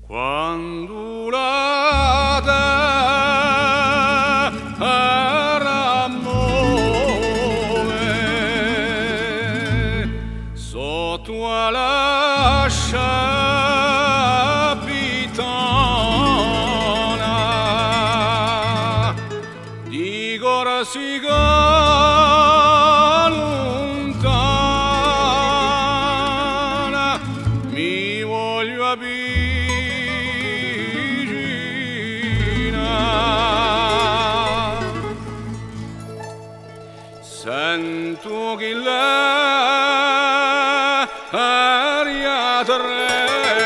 Quando la terra muove sotto la sciapitana di corsica lontana mi voglio sento che l'aria trema,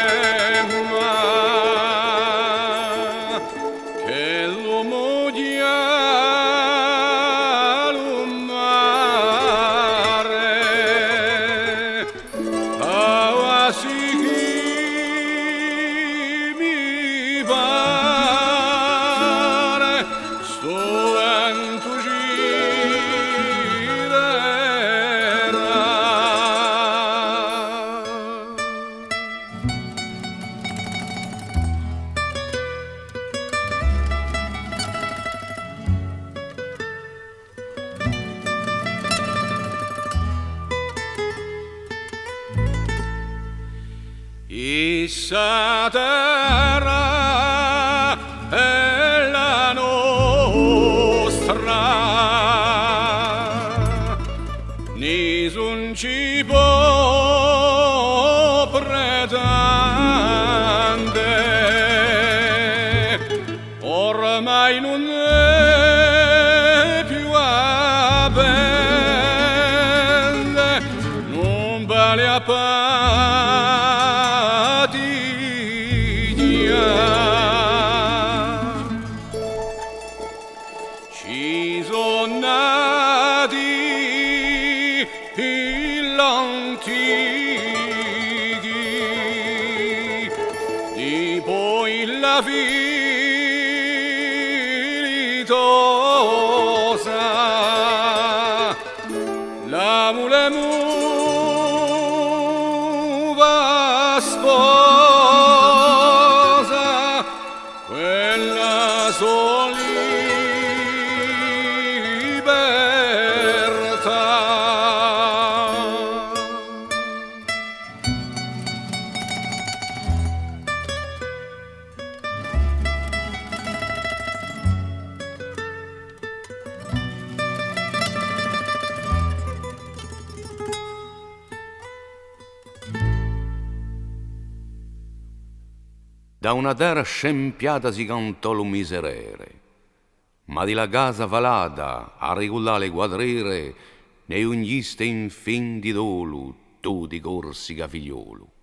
che l'uomo già lo mare, quasi che mi pare, sto vento issa terra è la nostra, nessun ci può pretendere, ormai non è più a pende, non vale a ci sono nati gli antichi e poi la filitosa la mule muva sposa quella solita da una terra scempiata si cantò lo miserere, ma di la casa valada a regolare quadrere ne ugniste in fin di dolu tu di Corsica figliolo.